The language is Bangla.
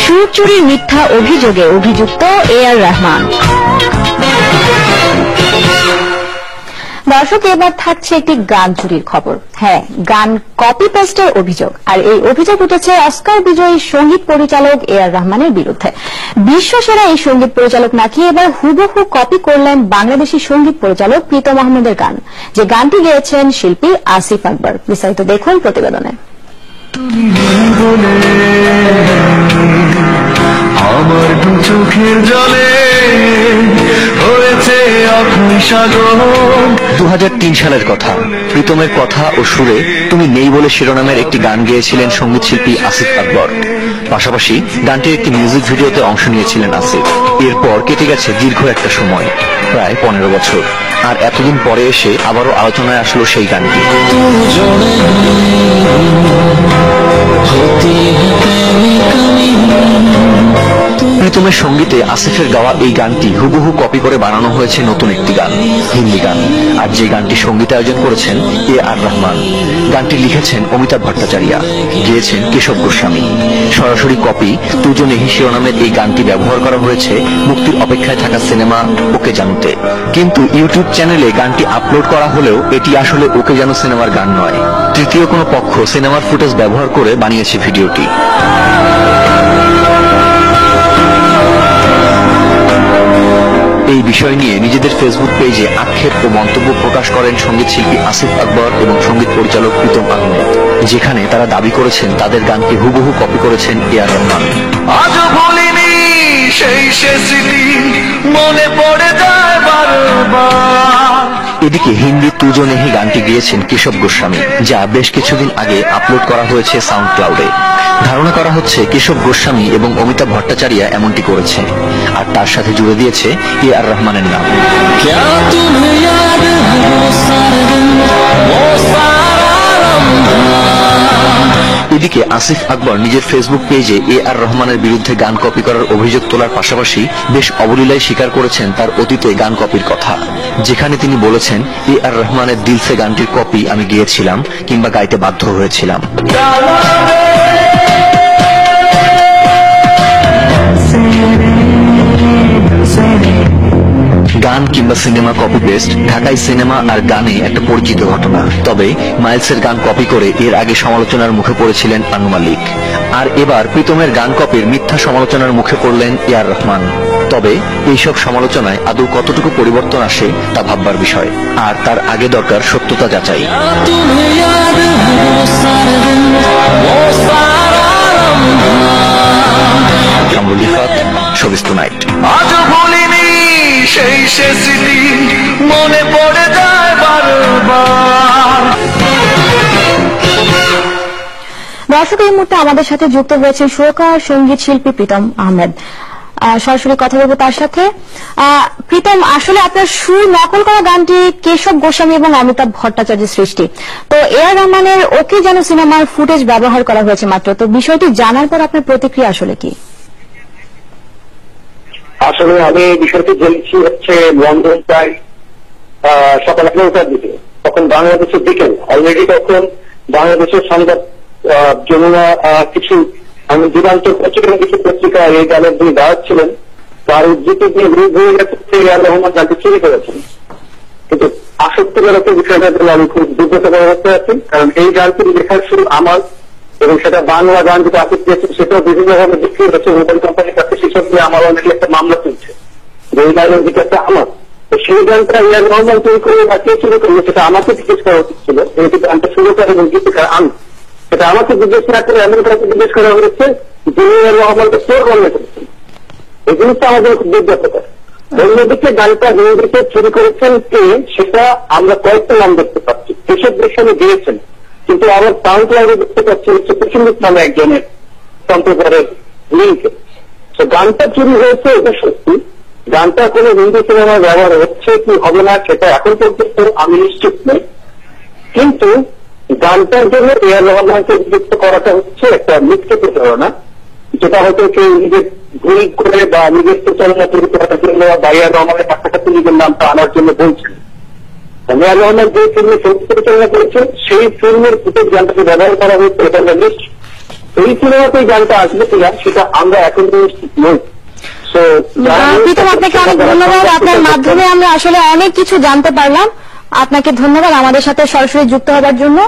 সুর চুরির মিথ্যা অভিযোগে অভিযুক্ত এ.আর রহমান। দর্শক, এবার থাকছে একটি গান চুরির খবর। হ্যাঁ, গান কপি পেস্টের অভিযোগ। আর এই অভিযোগ উঠেছে অস্কার বিজয়ী সঙ্গীত পরিচালক এ.আর রহমানের বিরুদ্ধে। বিশ্বসেরা এই সঙ্গীত পরিচালক নাকি এবার হুবহু কপি করলেন বাংলাদেশি সঙ্গীত পরিচালক প্রীতম আহমেদের গান, যে গানটি গেয়েছেন শিল্পী আসিফ আকবর। বিস্তারিত দেখুন প্রতিবেদনে। আমার দু চোখের জলে হয়েছে 2003 সালের কথা। প্রীতমের কথা ও সুরে তুমি নেই বলে শিরোনামের একটি গান গেয়েছিলেন সঙ্গীত শিল্পী আসিফ আকবর। পাশাপাশি গানটির একটি মিউজিক ভিডিওতে অংশ নিয়েছিলেন আসিফ। এরপর কেটে গেছে দীর্ঘ একটা সময়, প্রায় 15 বছর। আর এতদিন পরে এসে আবারও আলোচনায় আসলো সেই গানটি। প্রীতমের সঙ্গীতে আসিফের গাওয়া এই গানটি হুবহু কপি করে বানানো হয়েছে নতুন একটি গান, হিন্দি গান। আর যে গানটি সঙ্গীতায়োজন করেছেন এ.আর রহমান। গানটি লিখেছেন অমিতাভ ভট্টাচার্য, গেয়েছেন কেশব গোস্বামী। সরাসরি কপি তুজো নেহি শিরোনামের এই গানটি ব্যবহার করা হয়েছে মুক্তির অপেক্ষায় থাকা সিনেমা ওকে জানুতে। কিন্তু ইউটিউব চ্যানেলে গানটি আপলোড করা হলেও এটি আসলে ওকে জানু সিনেমার গান নয়। তৃতীয় কোনো পক্ষ সিনেমার ফুটেজ ব্যবহার করে বানিয়েছে ভিডিওটি। এই বিষয় নিয়ে নিজেদের ফেসবুক পেজে আক্ষেপ ও মন্তব্য প্রকাশ করেন সঙ্গীত শিল্পী আসিফ আকবর এবং সঙ্গীত পরিচালক প্রীতম আহমেদ, যেখানে তারা দাবি করেছেন তাদের গানকে হুবহু কপি করেছেন এ.আর রহমান। আজও ভুলিনি সেই স্মৃতি, মনে পড়ে যায় বারবার। এদিকে হিন্দি তুজো নেহি গানটি গেয়েছেন কেশব গোস্বামী, যা বেশ কিছুদিন আগে আপলোড করা হয়েছে সাউন্ড ক্লাউডে। ধারণা করা হচ্ছে কেশব গোস্বামী এবং অমিতাভ ভট্টাচার্য এমনটি করেছে, আর তার সাথে জুড়ে দিয়েছে এ.আর রহমানের নাম। এদিকে আসিফ আকবর নিজের ফেসবুক পেজে এ.আর রহমানের বিরুদ্ধে গান কপি করার অভিযোগ তোলার পাশাপাশি বেশ অবলীলায় স্বীকার করেছেন তার অতীতে গান কপির কথা, যেখানে তিনি বলেছেন এ.আর রহমানের দিল সে গানটির কপি আমি গেয়েছিলাম কিংবা গাইতে বাধ্য হয়েছিলাম। গান কিংবা সিনেমা কপি পেস্ট ঢাকাই সিনেমা আর গানে একটা পরিচিত ঘটনা। তবে মাইলসের গান কপি করে এর আগে সমালোচনার মুখে পড়েছিলেন আনু মালিক। আর এবার প্রীতমের গান কপির মিথ্যা সমালোচনার মুখে পড়লেন এ.আর রহমান। তবে এইসব সমালোচনায় আদৌ কতটুকু পরিবর্তন আসে তা ভাববার বিষয়। আর তার আগে দরকার সত্যতা যাচাই। Kamrul Ifat, showbiz tonight. আজও ভুলিনি সেই স্মৃতি, মনে পড়ে যায় বারবার। দর্শক, এই মুহূর্তে আমাদের সাথে যুক্ত হয়েছে সুরকার সঙ্গীত শিল্পী প্রীতম আহমেদ। সরাসরি কথা বলবো তার সাথে। প্রীতম, আসলে আপনার সুর নকল করা গানটি কেশব গোস্বামী এবং অমিতাভ ভট্টাচার্যের সৃষ্টি। তো এ.আর রহমানের ওকে যেন সিনেমার ফুটেজ ব্যবহার করা হয়েছে মাত্র। তো বিষয়টি জানার পর আপনার প্রতিক্রিয়া আসলে কি? আসলে আমি বিষয়টি জেনেছি হচ্ছে লন্ডন প্রায় সকাল 11টার দিকে। তখন বাংলাদেশের বিকেল অলরেডি। তখন বাংলাদেশের সংবাদ যমুনা কিছু যুগান্ত পত্রিকা কিছু পত্রিকা এই গানের যিনি গায়ক ছিলেন তার উদ্ধৃতি দিয়ে বিরোধ হয়ে গেছে এ.আর রহমান গানটি চুরি করেছেন। কিন্তু আসক্তিজনক বিষয়টার জন্য আমি খুব দুর্গতকর অবস্থায় আছি, কারণ এই গানটি লেখার শুরু আমার, এবং সেটা বাংলা গান যেটা আপনি দিয়েছেন সেটাও বিভিন্নভাবে বিক্রি হচ্ছে মোবাইল কোম্পানির কাছে। সেসব নিয়ে আমার অলরেডি একটা মামলা চলছে যে এই গানের দিকটা আমার। তো সেই গানটা এ.আর রহমান তৈরি করে বা কে শুরু করবে সেটা আমাকে জিজ্ঞেস করা উচিত ছিল। কিন্তু গানটা শুরু করে এবং গীতিকার আমি, সেটা আমাকে জিজ্ঞেস না করে এমন কাউকে জিজ্ঞেস করা হয়েছে যিনি এ.আর রহমানকে চোর বর্ণনা করেছেন। এই জিনিসটা আমাদের খুব বিব্রতকর। অন্যদিকে গানটা হিন্দিতে চুরি করেছেন কে, সেটা আমরা কয়েকটা নাম দেখতে পাচ্ছি। কেশব গোস্বামী গিয়েছেন, কিন্তু আমার সাউন্ড ক্লাউডে দেখতে পাচ্ছি হচ্ছে প্রসেনজিৎ নামে একজনের সম্প্রদায়ের লিঙ্কে। তো গানটা চুরি হয়েছে এটা সত্যি। গানটা কোনো হিন্দি সিনেমায় ব্যবহার হচ্ছে কি হবে না সেটা এখন পর্যন্ত আমি নিশ্চিত নই। কিন্তু গানটার জন্য এ.আর রহমানকে যুক্ত করাটা হচ্ছে একটা মিথ্যে প্রচারণা, যেটা হয়তো কেউ নিজের ভুল করে বা নিজের প্রচারণা তৈরি করার জন্য বা এ.আর রহমানের কাছাকাছি নিজের নামটা আনার জন্য বলছেন। এ.আর রহমান যে ফিল্মে সঙ্গীত পরিচালনা করেছেন সেই ফিল্মের ফুটেজ গানটাকে ব্যবহার করা হয়েছে এটা নিশ্চিত। এই সিনেমাতে এই গানটা আসবে কিনা সেটা আমরা এখন নিশ্চিত নই। So, প্রীতম, আপনাকে অনেক ধন্যবাদ। আপনার মাধ্যমে আমরা আসলে অনেক কিছু জানতে পারলাম। আপনাকে ধন্যবাদ আমাদের সাথে সরাসরি যুক্ত হবার জন্য।